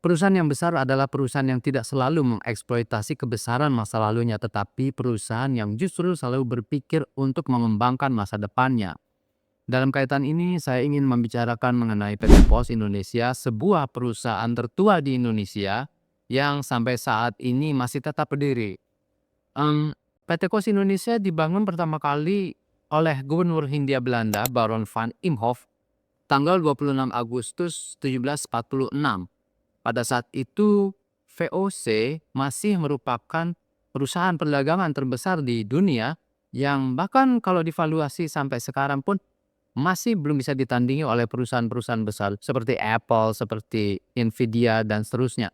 Perusahaan yang besar adalah perusahaan yang tidak selalu mengeksploitasi kebesaran masa lalunya, tetapi perusahaan yang justru selalu berpikir untuk mengembangkan masa depannya. Dalam kaitan ini, saya ingin membicarakan mengenai PT Pos Indonesia, sebuah perusahaan tertua di Indonesia yang sampai saat ini masih tetap berdiri. PT Pos Indonesia dibangun pertama kali oleh Gubernur Hindia Belanda Baron van Imhoff tanggal 26 Agustus 1746. Pada saat itu, VOC masih merupakan perusahaan perdagangan terbesar di dunia yang bahkan kalau divaluasi sampai sekarang pun masih belum bisa ditandingi oleh perusahaan-perusahaan besar seperti Apple, seperti Nvidia, dan seterusnya.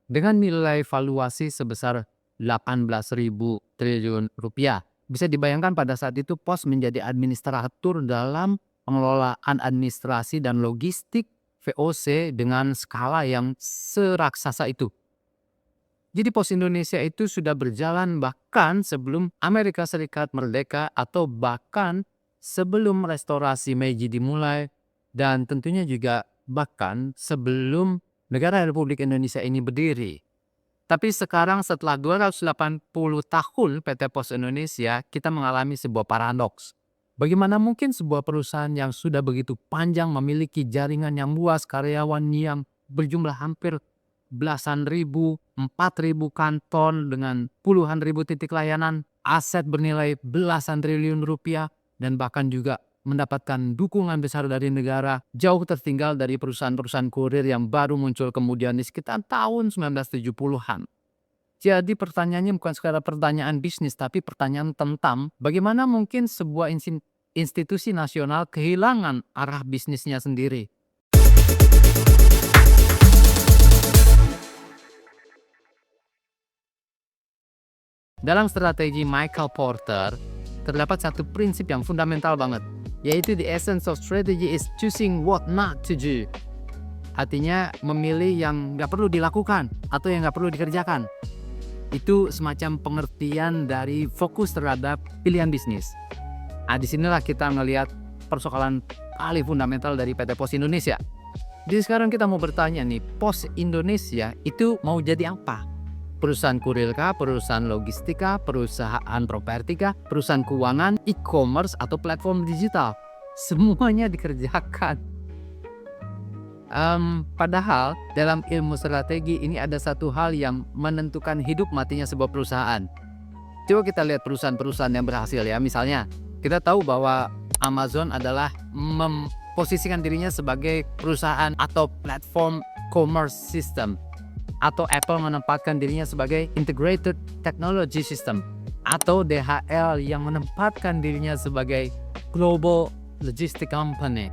Dengan nilai valuasi sebesar 18.000 triliun rupiah, bisa dibayangkan pada saat itu Pos menjadi administratur dalam pengelolaan administrasi dan logistik VOC dengan skala yang seraksasa itu. Jadi Pos Indonesia itu sudah berjalan bahkan sebelum Amerika Serikat merdeka atau bahkan sebelum restorasi Meiji dimulai, dan tentunya juga bahkan sebelum negara Republik Indonesia ini berdiri. Tapi sekarang setelah 280 tahun PT Pos Indonesia, kita mengalami sebuah paradoks. Bagaimana mungkin sebuah perusahaan yang sudah begitu panjang memiliki jaringan yang luas, karyawan yang berjumlah hampir belasan ribu, 4.000 kantor dengan puluhan ribu titik layanan, aset bernilai belasan triliun rupiah, dan bahkan juga mendapatkan dukungan besar dari negara, jauh tertinggal dari perusahaan-perusahaan kurir yang baru muncul kemudian di sekitar tahun 1970-an. Jadi pertanyaannya bukan sekadar pertanyaan bisnis, tapi pertanyaan tentang bagaimana mungkin sebuah institusi nasional kehilangan arah bisnisnya sendiri. Dalam strategi Michael Porter, terdapat satu prinsip yang fundamental banget, yaitu the essence of strategy is choosing what not to do. Artinya memilih yang nggak perlu dilakukan atau yang nggak perlu dikerjakan. Itu semacam pengertian dari fokus terhadap pilihan bisnis. Nah, disinilah kita ngelihat persoalan paling fundamental dari PT Pos Indonesia. Jadi sekarang kita mau bertanya nih, Pos Indonesia itu mau jadi apa? Perusahaan kurir kah, perusahaan logistik kah, perusahaan properti kah, perusahaan keuangan, e-commerce, atau platform digital? Semuanya dikerjakan. Padahal dalam ilmu strategi ini ada satu hal yang menentukan hidup matinya sebuah perusahaan. Coba kita lihat perusahaan-perusahaan yang berhasil ya. Misalnya kita tahu bahwa Amazon adalah memposisikan dirinya sebagai perusahaan atau platform commerce system, atau Apple menempatkan dirinya sebagai integrated technology system, atau DHL yang menempatkan dirinya sebagai global logistic company.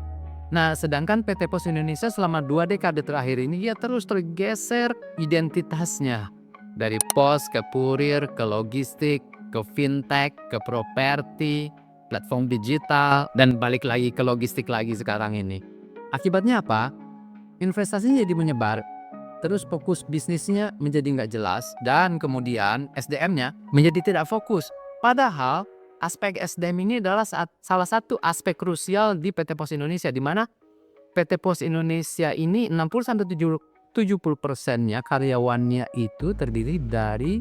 Nah, sedangkan PT Pos Indonesia selama 2 dekade terakhir ini dia terus tergeser identitasnya. Dari pos ke kurir, ke logistik, ke fintech, ke properti, platform digital, dan balik lagi ke logistik lagi sekarang ini. Akibatnya apa? Investasinya jadi menyebar, terus fokus bisnisnya menjadi nggak jelas, dan kemudian SDM-nya menjadi tidak fokus. Padahal aspek SDM ini adalah salah satu aspek krusial di PT Pos Indonesia, di mana PT Pos Indonesia ini 60-70%-nya karyawannya itu terdiri dari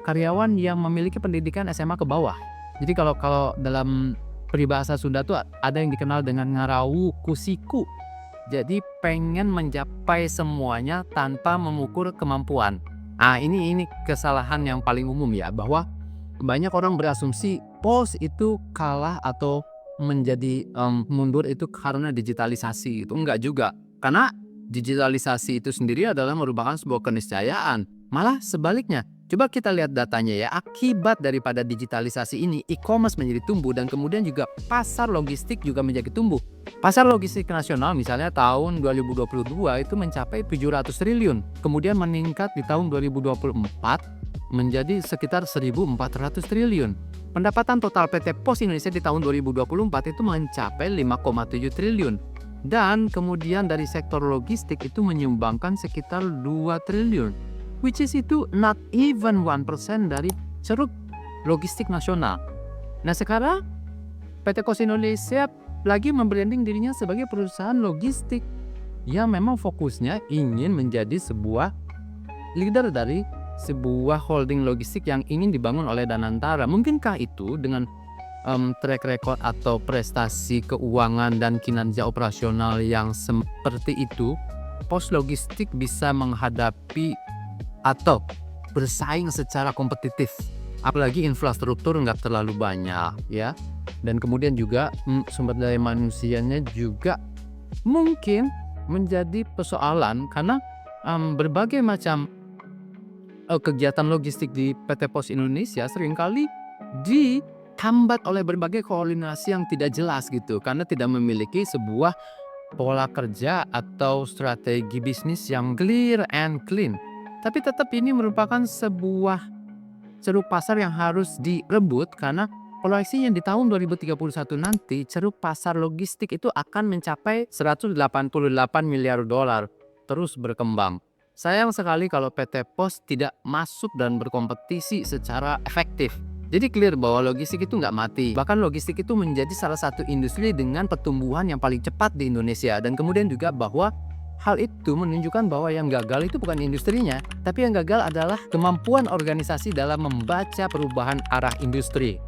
karyawan yang memiliki pendidikan SMA ke bawah. Jadi kalau dalam peribahasa Sunda tuh ada yang dikenal dengan ngarawu kusiku. Jadi pengen mencapai semuanya tanpa mengukur kemampuan. Nah, ini kesalahan yang paling umum ya, bahwa banyak orang berasumsi Pos itu kalah atau menjadi mundur itu karena digitalisasi. Itu enggak juga. Karena digitalisasi itu sendiri adalah merupakan sebuah keniscayaan. Malah sebaliknya. Coba kita lihat datanya ya. Akibat daripada digitalisasi ini, e-commerce menjadi tumbuh, dan kemudian juga pasar logistik juga menjadi tumbuh. Pasar logistik nasional misalnya tahun 2022 itu mencapai 700 triliun. Kemudian meningkat di tahun 2024 menjadi sekitar 1.400 triliun. Pendapatan total PT Pos Indonesia di tahun 2024 itu mencapai 5,7 triliun. Dan kemudian dari sektor logistik itu menyumbangkan sekitar 2 triliun. Which is itu not even 1% dari ceruk logistik nasional. Nah, sekarang PT Pos Indonesia lagi membranding dirinya sebagai perusahaan logistik. yang memang fokusnya ingin menjadi sebuah leader dari sebuah holding logistik yang ingin dibangun oleh Danantara. Mungkinkah itu dengan track record atau prestasi keuangan dan kinerja operasional yang seperti itu, Pos Logistik bisa menghadapi atau bersaing secara kompetitif, apalagi infrastruktur nggak terlalu banyak ya, dan kemudian juga sumber daya manusianya juga mungkin menjadi persoalan karena berbagai macam kegiatan logistik di PT Pos Indonesia seringkali dihambat oleh berbagai koordinasi yang tidak jelas gitu, karena tidak memiliki sebuah pola kerja atau strategi bisnis yang clear and clean. Tapi tetap ini merupakan sebuah ceruk pasar yang harus direbut, karena proyeksinya di tahun 2031 nanti ceruk pasar logistik itu akan mencapai 188 miliar dolar, terus berkembang. Sayang sekali kalau PT Pos tidak masuk dan berkompetisi secara efektif. Jadi clear bahwa logistik itu nggak mati. Bahkan logistik itu menjadi salah satu industri dengan pertumbuhan yang paling cepat di Indonesia. Dan kemudian juga bahwa hal itu menunjukkan bahwa yang gagal itu bukan industrinya, tapi yang gagal adalah kemampuan organisasi dalam membaca perubahan arah industri.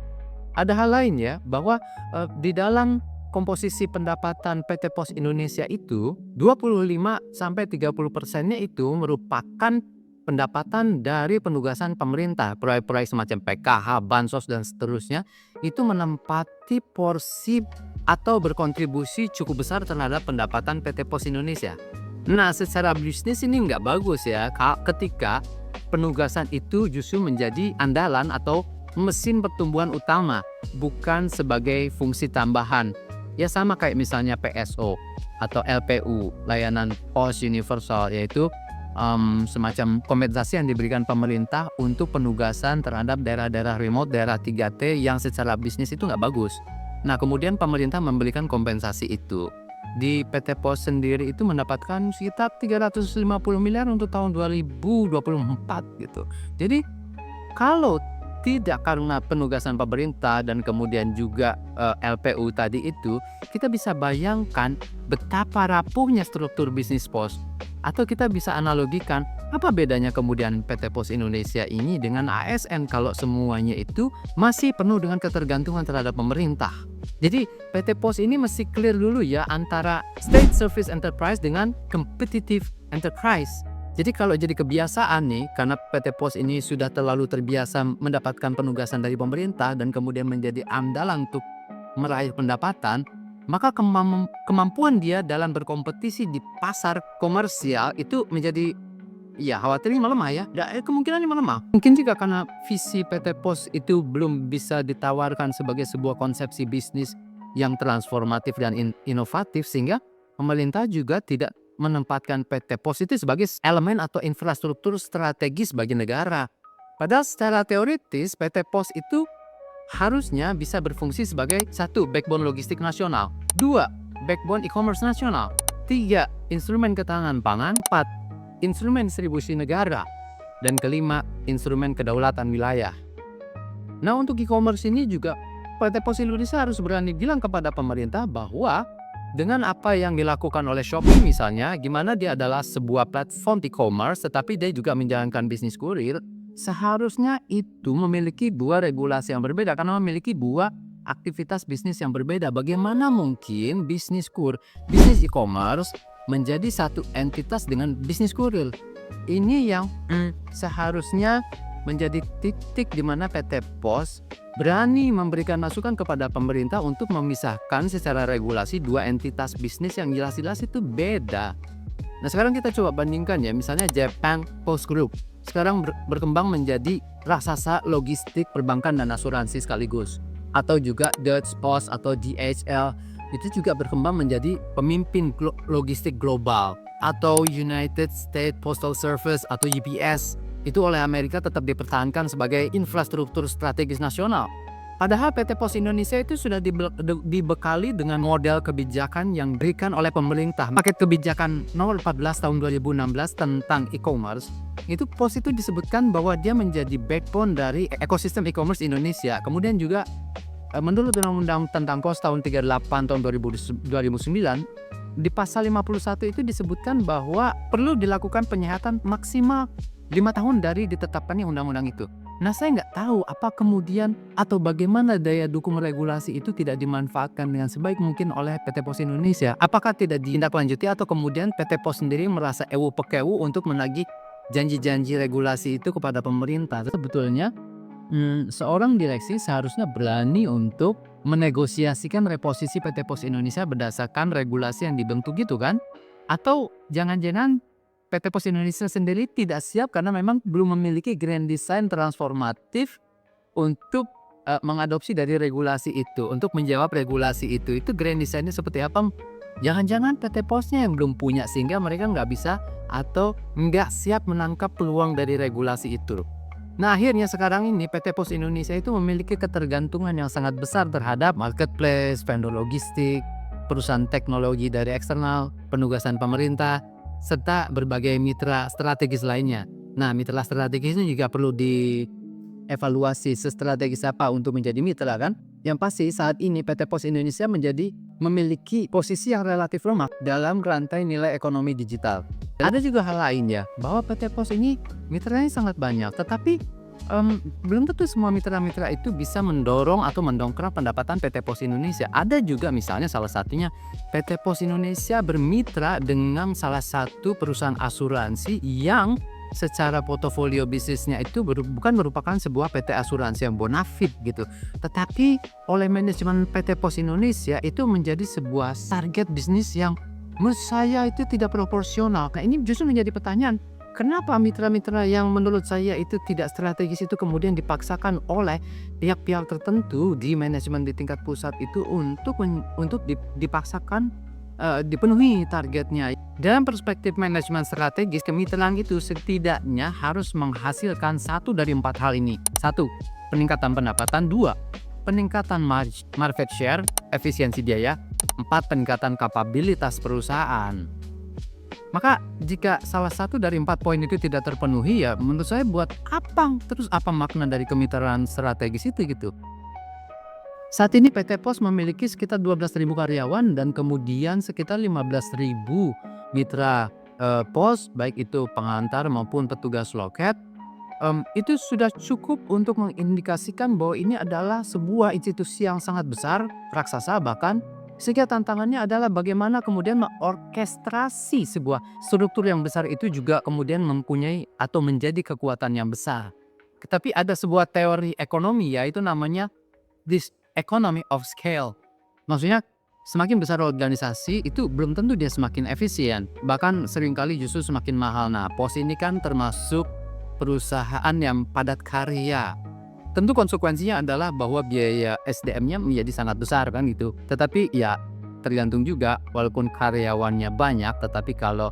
Ada hal lain ya, bahwa di dalam komposisi pendapatan PT Pos Indonesia itu 25-30%-nya itu merupakan pendapatan dari penugasan pemerintah. Proyek-proyek semacam PKH, Bansos dan seterusnya itu menempati porsi atau berkontribusi cukup besar terhadap pendapatan PT Pos Indonesia. Nah, secara bisnis ini nggak bagus ya ketika penugasan itu justru menjadi andalan atau mesin pertumbuhan utama, bukan sebagai fungsi tambahan. Ya sama kayak misalnya PSO atau LPU, layanan pos universal, yaitu semacam kompensasi yang diberikan pemerintah untuk penugasan terhadap daerah-daerah remote, daerah 3T yang secara bisnis itu nggak bagus. Nah, kemudian pemerintah memberikan kompensasi itu. Di PT Pos sendiri itu mendapatkan sekitar 350 miliar untuk tahun 2024 gitu. Jadi kalau tidak karena penugasan pemerintah dan kemudian juga LPU tadi itu, kita bisa bayangkan betapa rapuhnya struktur bisnis pos. Atau kita bisa analogikan apa bedanya kemudian PT Pos Indonesia ini dengan ASN kalau semuanya itu masih penuh dengan ketergantungan terhadap pemerintah. Jadi PT Pos ini mesti clear dulu ya antara state service enterprise dengan competitive enterprise. Jadi kalau jadi kebiasaan nih, karena PT Pos ini sudah terlalu terbiasa mendapatkan penugasan dari pemerintah dan kemudian menjadi andalan untuk meraih pendapatan, maka kemampuan dia dalam berkompetisi di pasar komersial itu menjadi khawatirnya melemah ya. Kemungkinannya melemah. Mungkin juga karena visi PT Pos itu belum bisa ditawarkan sebagai sebuah konsepsi bisnis yang transformatif dan inovatif, sehingga pemerintah juga tidak menempatkan PT Pos itu sebagai elemen atau infrastruktur strategis bagi negara. Padahal secara teoritis PT Pos itu harusnya bisa berfungsi sebagai 1. Backbone logistik nasional, 2. Backbone e-commerce nasional, 3. Instrumen ketahanan pangan, 4. Instrumen distribusi negara, dan 5. Instrumen kedaulatan wilayah. Nah, untuk e-commerce ini juga PT Pos Indonesia harus berani bilang kepada pemerintah bahwa dengan apa yang dilakukan oleh Shopee misalnya, gimana dia adalah sebuah platform e-commerce tetapi dia juga menjalankan bisnis kurir, seharusnya itu memiliki 2 regulasi yang berbeda karena memiliki 2 aktivitas bisnis yang berbeda. Bagaimana mungkin bisnis bisnis e-commerce menjadi satu entitas dengan bisnis kurir? Ini yang seharusnya menjadi titik di mana PT Pos berani memberikan masukan kepada pemerintah untuk memisahkan secara regulasi 2 entitas bisnis yang jelas-jelas itu beda. Nah, sekarang kita coba bandingkan ya, misalnya Japan Post Group sekarang berkembang menjadi raksasa logistik, perbankan dan asuransi sekaligus. Atau juga Deutsche Post atau DHL itu juga berkembang menjadi pemimpin logistik global. Atau United States Postal Service atau UPS itu oleh Amerika tetap dipertahankan sebagai infrastruktur strategis nasional. Padahal PT Pos Indonesia itu sudah dibekali dengan model kebijakan yang diberikan oleh pemerintah. Paket kebijakan nomor 14 tahun 2016 tentang e-commerce, itu Pos itu disebutkan bahwa dia menjadi backbone dari ekosistem e-commerce Indonesia. Kemudian juga menurut Undang-Undang tentang Pos tahun 38 tahun 2009, di pasal 51 itu disebutkan bahwa perlu dilakukan penyehatan maksimal 5 tahun dari ditetapkannya undang-undang itu. Nah, saya nggak tahu apa kemudian atau bagaimana daya dukung regulasi itu tidak dimanfaatkan dengan sebaik mungkin oleh PT Pos Indonesia. Apakah tidak ditindaklanjuti atau kemudian PT Pos sendiri merasa ewu pekewu untuk menagih janji-janji regulasi itu kepada pemerintah. Sebetulnya seorang direksi seharusnya berani untuk menegosiasikan reposisi PT Pos Indonesia berdasarkan regulasi yang dibentuk gitu kan? Atau jangan-jangan PT Pos Indonesia sendiri tidak siap karena memang belum memiliki grand design transformatif untuk mengadopsi dari regulasi itu, untuk menjawab regulasi itu. Itu grand design-nya seperti apa? Jangan-jangan PT Posnya yang belum punya sehingga mereka nggak bisa atau nggak siap menangkap peluang dari regulasi itu. Nah, akhirnya sekarang ini PT Pos Indonesia itu memiliki ketergantungan yang sangat besar terhadap marketplace, vendor logistik, perusahaan teknologi dari eksternal, penugasan pemerintah, serta berbagai mitra strategis lainnya. Nah, mitra strategis ini juga perlu dievaluasi sestrategis apa untuk menjadi mitra kan? Yang pasti saat ini PT Pos Indonesia memiliki posisi yang relatif lemah dalam rantai nilai ekonomi digital. Dan ada juga hal lain ya, bahwa PT Pos ini mitranya sangat banyak, tetapi belum tentu semua mitra-mitra itu bisa mendorong atau mendongkrak pendapatan PT Pos Indonesia. Ada juga misalnya salah satunya PT Pos Indonesia bermitra dengan salah satu perusahaan asuransi yang secara portofolio bisnisnya itu bukan merupakan sebuah PT asuransi yang bonafit gitu, tetapi oleh manajemen PT Pos Indonesia itu menjadi sebuah target bisnis yang menurut saya itu tidak proporsional. Nah, ini justru menjadi pertanyaan, kenapa mitra-mitra yang menurut saya itu tidak strategis itu kemudian dipaksakan oleh pihak-pihak tertentu di manajemen di tingkat pusat itu untuk dipaksakan dipenuhi targetnya. Dalam perspektif manajemen strategis, kemitraan itu setidaknya harus menghasilkan 1 dari 4 hal ini. 1. Peningkatan pendapatan. 2. Peningkatan market share, efisiensi biaya. 4. Peningkatan kapabilitas perusahaan. Maka jika salah satu dari 4 poin itu tidak terpenuhi, ya menurut saya buat apa? Terus apa makna dari kemitraan strategis itu gitu? Saat ini PT Pos memiliki sekitar 12.000 karyawan dan kemudian sekitar 15.000 mitra pos, baik itu pengantar maupun petugas loket. Itu sudah cukup untuk mengindikasikan bahwa ini adalah sebuah institusi yang sangat besar, raksasa bahkan, sehingga tantangannya adalah bagaimana kemudian mengorkestrasi sebuah struktur yang besar itu juga kemudian mempunyai atau menjadi kekuatan yang besar. Tetapi ada sebuah teori ekonomi, yaitu namanya this economy of scale. Maksudnya semakin besar organisasi itu belum tentu dia semakin efisien, bahkan seringkali justru semakin mahal. Nah, Pos ini kan termasuk perusahaan yang padat karya. Tentu konsekuensinya adalah bahwa biaya SDM-nya menjadi sangat besar kan gitu. Tetapi ya tergantung juga, walaupun karyawannya banyak, tetapi kalau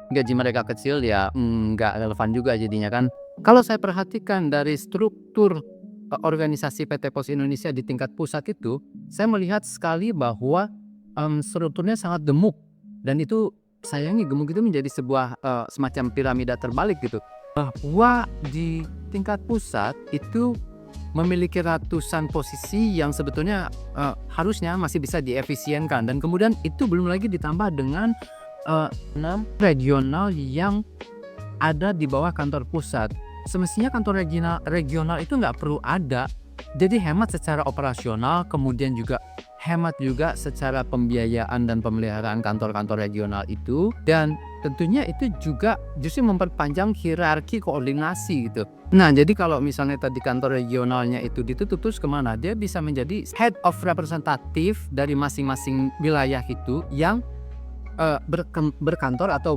gaji mereka kecil ya nggak relevan juga jadinya kan. Kalau saya perhatikan dari struktur organisasi PT Pos Indonesia di tingkat pusat itu, saya melihat sekali bahwa strukturnya sangat gemuk, dan itu sayangnya gemuk itu menjadi sebuah semacam piramida terbalik gitu, bahwa di tingkat pusat itu memiliki ratusan posisi yang sebetulnya harusnya masih bisa diefisienkan, dan kemudian itu belum lagi ditambah dengan 6 regional yang ada di bawah kantor pusat. Semestinya kantor regional itu nggak perlu ada, jadi hemat secara operasional, kemudian juga hemat juga secara pembiayaan dan pemeliharaan kantor-kantor regional itu, dan tentunya itu juga justru memperpanjang hierarki koordinasi gitu. Nah, jadi kalau misalnya tadi kantor regionalnya itu ditutup, terus kemana? Dia bisa menjadi head of representative dari masing-masing wilayah itu yang berkantor atau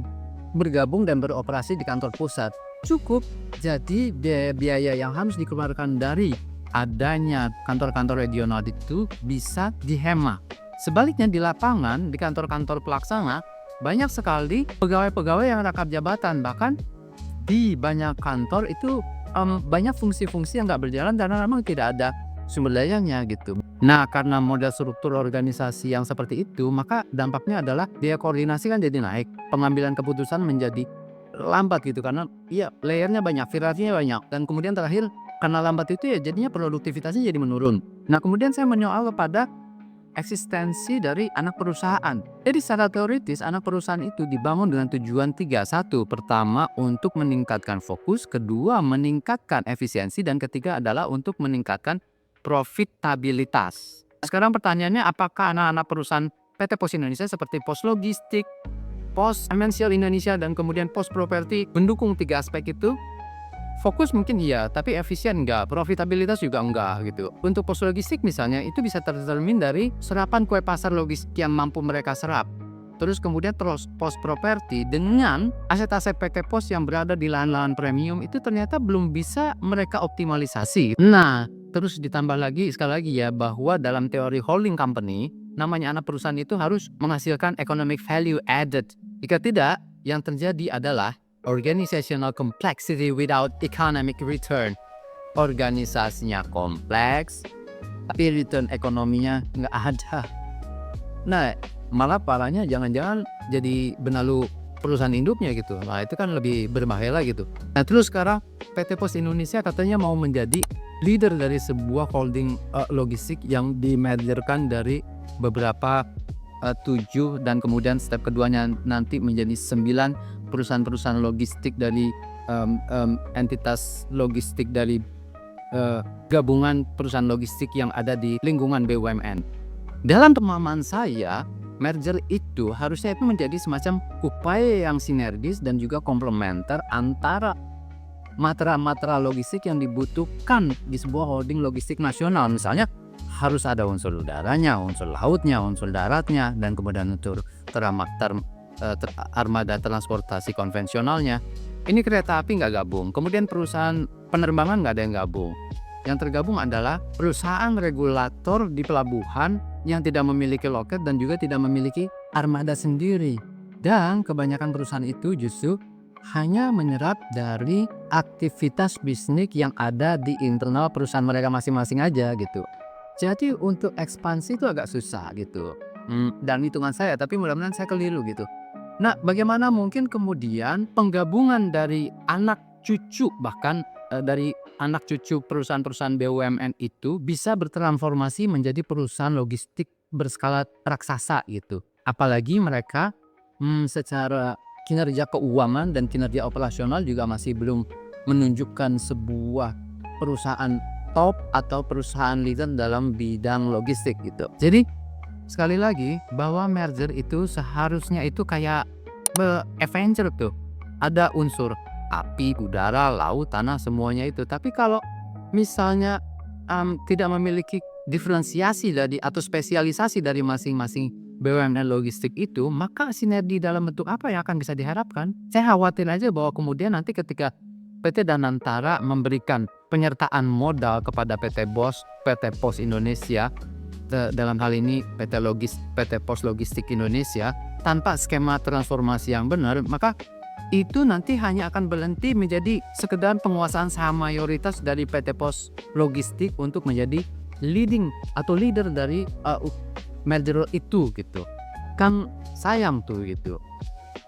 bergabung dan beroperasi di kantor pusat. Cukup, jadi biaya yang harus dikeluarkan dari adanya kantor-kantor regional itu bisa dihemat. Sebaliknya di lapangan, di kantor-kantor pelaksana, banyak sekali pegawai-pegawai yang rangkap jabatan. Bahkan di banyak kantor itu banyak fungsi-fungsi yang nggak berjalan karena memang tidak ada sumber dayanya gitu. Nah, karena model struktur organisasi yang seperti itu, maka dampaknya adalah biaya koordinasi kan jadi naik, pengambilan keputusan menjadi lambat gitu, karena ya layernya banyak, hierarkinya banyak, dan kemudian terakhir karena lambat itu ya jadinya produktivitasnya jadi menurun. Nah, kemudian saya menyoal kepada eksistensi dari anak perusahaan. Jadi secara teoritis anak perusahaan itu dibangun dengan tujuan tiga. Satu, pertama untuk meningkatkan fokus, kedua meningkatkan efisiensi, dan ketiga adalah untuk meningkatkan profitabilitas. Sekarang pertanyaannya, apakah anak-anak perusahaan PT Pos Indonesia seperti Pos Logistik, Pos Financial Indonesia, dan kemudian Pos Properti mendukung tiga aspek itu? Fokus mungkin iya, tapi efisien enggak, profitabilitas juga enggak gitu. Untuk pos logistik misalnya, itu bisa tercermin dari serapan kue pasar logistik yang mampu mereka serap. Terus kemudian pos properti dengan aset-aset PT Pos yang berada di lahan-lahan premium itu ternyata belum bisa mereka optimalisasi. Nah, terus ditambah lagi sekali lagi ya, bahwa dalam teori holding company, namanya anak perusahaan itu harus menghasilkan economic value added. Jika tidak, yang terjadi adalah organizational complexity without economic return. Organisasinya kompleks, tapi return ekonominya nggak ada. Nah, malah parahnya jangan-jangan jadi benalu perusahaan induknya gitu. Nah, itu kan lebih berbahaya gitu. Nah, terus sekarang PT Pos Indonesia katanya mau menjadi leader dari sebuah holding logistik yang dimergerkan dari beberapa 7, dan kemudian step keduanya nanti menjadi 9 perusahaan-perusahaan logistik dari entitas logistik dari gabungan perusahaan logistik yang ada di lingkungan BUMN. Dalam pemahaman saya, merger itu harusnya itu menjadi semacam upaya yang sinergis dan juga komplementer antara matra-matra logistik yang dibutuhkan di sebuah holding logistik nasional. Misalnya harus ada unsur udaranya, unsur lautnya, unsur daratnya, dan kemudian unsur armada transportasi konvensionalnya. Ini kereta api nggak gabung, kemudian perusahaan penerbangan nggak ada yang gabung. Yang tergabung adalah perusahaan regulator di pelabuhan yang tidak memiliki loket dan juga tidak memiliki armada sendiri. Dan kebanyakan perusahaan itu justru hanya menyerap dari aktivitas bisnis yang ada di internal perusahaan mereka masing-masing aja gitu. Jadi untuk ekspansi itu agak susah gitu. Dan hitungan saya, tapi mudah-mudahan saya keliru gitu. Nah, bagaimana mungkin kemudian penggabungan dari anak cucu, bahkan dari anak cucu perusahaan-perusahaan BUMN itu bisa bertransformasi menjadi perusahaan logistik berskala raksasa gitu. Apalagi mereka secara kinerja keuangan dan kinerja operasional juga masih belum menunjukkan sebuah perusahaan top atau perusahaan leader dalam bidang logistik gitu. Jadi sekali lagi bahwa merger itu seharusnya itu kayak Avenger tuh. Ada unsur api, udara, laut, tanah, semuanya itu. Tapi kalau misalnya tidak memiliki diferensiasi dari atau spesialisasi dari masing-masing BUMN logistik itu, maka sinergi dalam bentuk apa yang akan bisa diharapkan? Saya khawatir aja bahwa kemudian nanti ketika PT Danantara memberikan penyertaan modal kepada PT Pos Indonesia, dalam hal ini PT Pos Logistik Indonesia, tanpa skema transformasi yang benar, maka itu nanti hanya akan berhenti menjadi sekedar penguasaan saham mayoritas dari PT Pos Logistik untuk menjadi leading atau leader dari merger itu gitu. Kan sayang tuh gitu.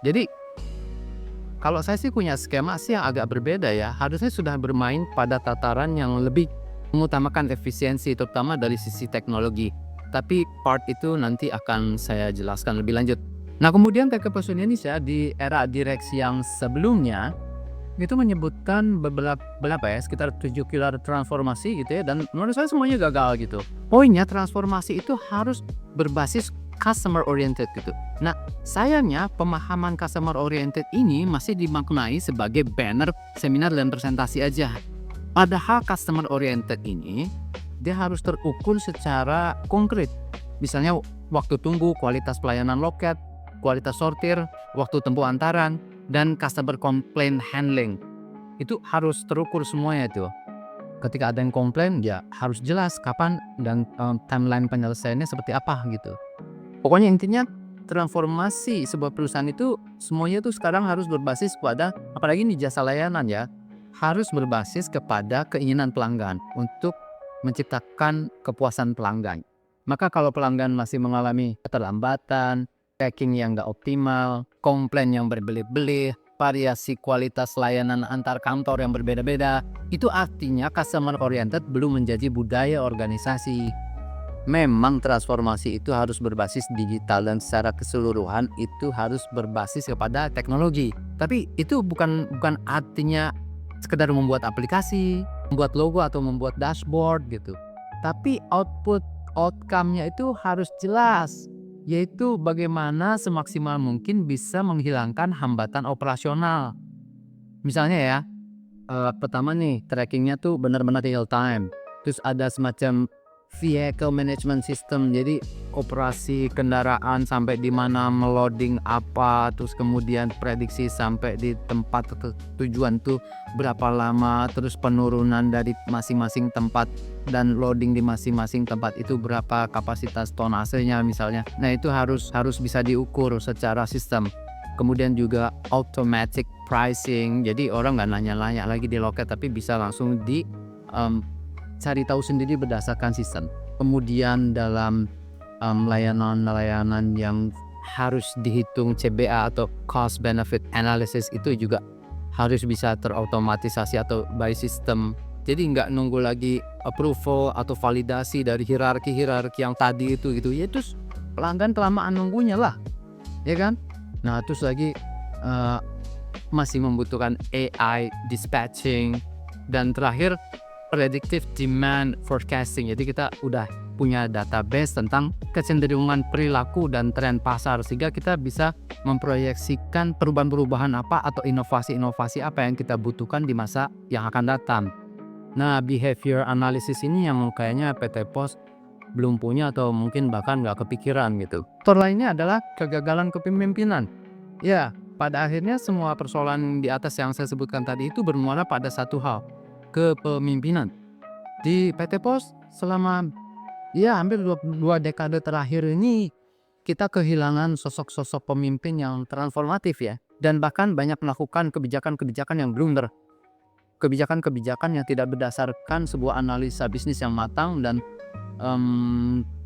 Jadi kalau saya sih punya skema sih yang agak berbeda ya. Harusnya sudah bermain pada tataran yang lebih mengutamakan efisiensi, terutama dari sisi teknologi. Tapi part itu nanti akan saya jelaskan lebih lanjut. Nah, kemudian PT Pos Indonesia di era direksi yang sebelumnya itu menyebutkan sekitar 7 pilar transformasi gitu ya, dan menurut saya semuanya gagal gitu. Poinnya transformasi itu harus berbasis customer oriented gitu. Nah, sayangnya pemahaman customer oriented ini masih dimaknai sebagai banner, seminar, dan presentasi aja. Padahal customer oriented ini dia harus terukur secara konkret. Misalnya waktu tunggu, kualitas pelayanan loket, kualitas sortir, waktu tempuh antaran, dan customer complaint handling. Itu harus terukur semuanya itu. Ketika ada yang komplain, ya harus jelas kapan dan timeline penyelesaiannya seperti apa gitu. Pokoknya intinya transformasi sebuah perusahaan itu semuanya tuh sekarang harus berbasis pada, apalagi di jasa layanan ya, harus berbasis kepada keinginan pelanggan untuk menciptakan kepuasan pelanggan. Maka kalau pelanggan masih mengalami keterlambatan, packing yang nggak optimal, komplain yang berbelit-belit, variasi kualitas layanan antar kantor yang berbeda-beda, itu artinya customer oriented belum menjadi budaya organisasi. Memang transformasi itu harus berbasis digital dan secara keseluruhan itu harus berbasis kepada teknologi. Tapi itu bukan artinya sekedar membuat aplikasi, membuat logo atau membuat dashboard gitu. Tapi outcome-nya itu harus jelas, yaitu bagaimana semaksimal mungkin bisa menghilangkan hambatan operasional. Misalnya ya, pertama nih trackingnya tuh benar-benar real time. Terus ada semacam vehicle management system. Jadi operasi kendaraan sampai di mana, meloading apa, terus kemudian prediksi sampai di tempat tujuan tuh berapa lama, terus penurunan dari masing-masing tempat dan loading di masing-masing tempat itu berapa kapasitas tonasenya misalnya. Nah, itu harus bisa diukur secara sistem. Kemudian juga automatic pricing, jadi orang nggak nanya-nanya lagi di loket tapi bisa langsung cari tahu sendiri berdasarkan sistem. Kemudian dalam layanan-layanan yang harus dihitung CBA atau cost benefit analysis itu juga harus bisa terotomatisasi atau by system. Jadi nggak nunggu lagi approval atau validasi dari hierarki yang tadi itu gitu. Ya terus pelanggan kelamaan nunggunya lah, ya kan? Nah, terus lagi masih membutuhkan AI dispatching, dan terakhir predictive demand forecasting. Jadi kita udah punya database tentang kecenderungan perilaku dan tren pasar sehingga kita bisa memproyeksikan perubahan-perubahan apa atau inovasi-inovasi apa yang kita butuhkan di masa yang akan datang. Nah, behavior analysis ini yang kayaknya PT Pos belum punya atau mungkin bahkan nggak kepikiran gitu. Faktor lainnya adalah kegagalan kepemimpinan. Ya, pada akhirnya semua persoalan di atas yang saya sebutkan tadi itu bermuara pada satu hal, kepemimpinan. Di PT Pos selama hampir dua dekade terakhir ini kita kehilangan sosok-sosok pemimpin yang transformatif ya, dan bahkan banyak melakukan kebijakan-kebijakan yang blunder. Kebijakan-kebijakan yang tidak berdasarkan sebuah analisa bisnis yang matang dan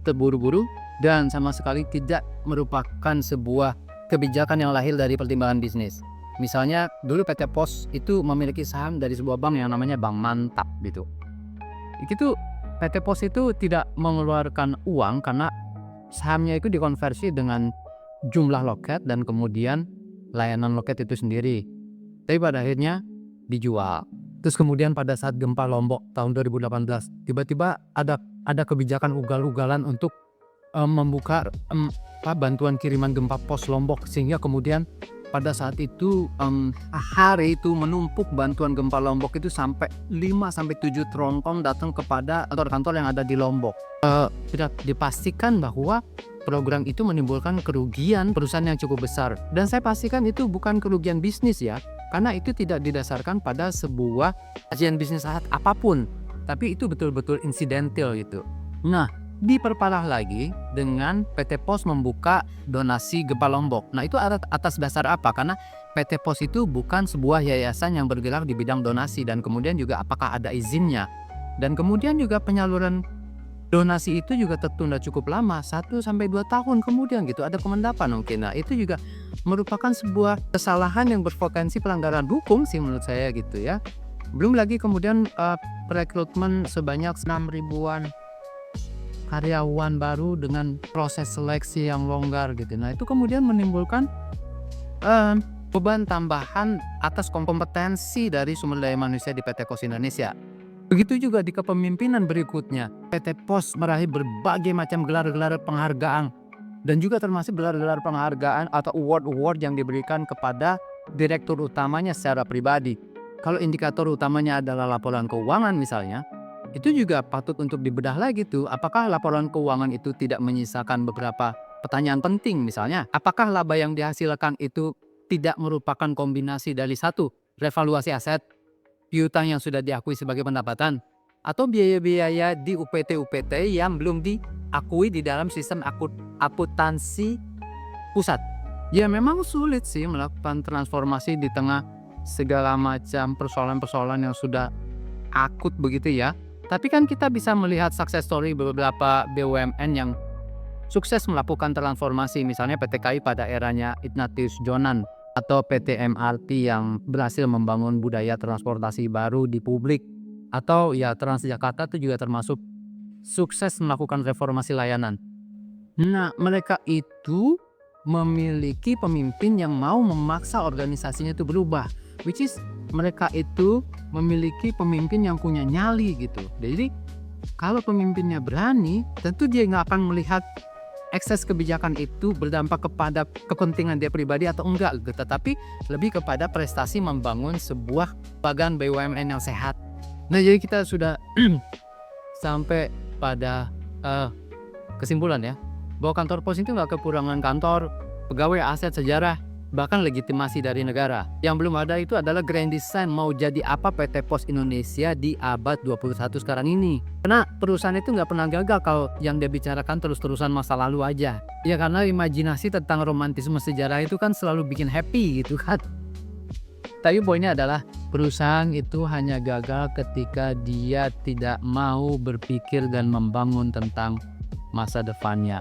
terburu-buru, dan sama sekali tidak merupakan sebuah kebijakan yang lahir dari pertimbangan bisnis. Misalnya dulu PT Pos itu memiliki saham dari sebuah bank yang namanya Bank Mantap gitu. Itu PT Pos itu tidak mengeluarkan uang karena sahamnya itu dikonversi dengan jumlah loket dan kemudian layanan loket itu sendiri. Tapi pada akhirnya dijual. Terus kemudian pada saat gempa Lombok tahun 2018, tiba-tiba ada kebijakan ugal-ugalan untuk membuka bantuan kiriman gempa pos Lombok, sehingga kemudian pada saat itu hari itu menumpuk bantuan gempa Lombok itu sampai 5-7 tronton datang kepada kantor-kantor yang ada di Lombok. Tidak dipastikan bahwa program itu menimbulkan kerugian perusahaan yang cukup besar, dan saya pastikan itu bukan kerugian bisnis ya, karena itu tidak didasarkan pada sebuah kajian bisnis apapun, tapi itu betul-betul insidental gitu. Nah, diperparah lagi dengan PT Pos membuka donasi gempa Lombok. Nah, itu atas dasar apa? Karena PT Pos itu bukan sebuah yayasan yang bergerak di bidang donasi, dan kemudian juga apakah ada izinnya. Dan kemudian juga penyaluran donasi itu juga tertunda cukup lama, 1-2 tahun kemudian gitu, ada pemendapan mungkin. Nah, itu juga merupakan sebuah kesalahan yang berpotensi pelanggaran hukum sih menurut saya gitu ya. Belum lagi kemudian perekrutmen sebanyak 6.000-an karyawan baru dengan proses seleksi yang longgar gitu. Nah, itu kemudian menimbulkan beban tambahan atas kompetensi dari sumber daya manusia di PT Pos Indonesia. Begitu juga di kepemimpinan berikutnya, PT Pos meraih berbagai macam gelar-gelar penghargaan, dan juga termasuk gelar-gelar penghargaan atau award-award yang diberikan kepada direktur utamanya secara pribadi. Kalau indikator utamanya adalah laporan keuangan misalnya, itu juga patut untuk dibedah lagi tuh. Apakah laporan keuangan itu tidak menyisakan beberapa pertanyaan penting, misalnya apakah laba yang dihasilkan itu tidak merupakan kombinasi dari satu, revaluasi aset, piutang yang sudah diakui sebagai pendapatan, atau biaya-biaya di UPT-UPT yang belum diakui di dalam sistem akuntansi pusat. Ya memang sulit sih melakukan transformasi di tengah segala macam persoalan-persoalan yang sudah akut begitu ya. Tapi kan kita bisa melihat success story beberapa BUMN yang sukses melakukan transformasi, misalnya PT KAI pada eranya Ignatius Jonan, atau PT MRT yang berhasil membangun budaya transportasi baru di publik, atau ya Transjakarta itu juga termasuk sukses melakukan reformasi layanan. Nah, mereka itu memiliki pemimpin yang mau memaksa organisasinya itu berubah, which is mereka itu memiliki pemimpin yang punya nyali gitu. Jadi kalau pemimpinnya berani, tentu dia nggak akan melihat ekses kebijakan itu berdampak kepada kepentingan dia pribadi atau enggak gitu, tetapi lebih kepada prestasi membangun sebuah bagan BUMN yang sehat. Nah, jadi kita sudah sampai pada kesimpulan ya, bahwa kantor pos itu nggak kekurangan kantor, pegawai, aset, sejarah, bahkan legitimasi dari negara. Yang belum ada itu adalah grand design mau jadi apa PT Pos Indonesia di abad 21 sekarang ini. Karena perusahaan itu nggak pernah gagal kalau yang dia bicarakan terus-terusan masa lalu aja. Ya karena imajinasi tentang romantisme sejarah itu kan selalu bikin happy gitu kan. Tapi poinnya adalah perusahaan itu hanya gagal ketika dia tidak mau berpikir dan membangun tentang masa depannya.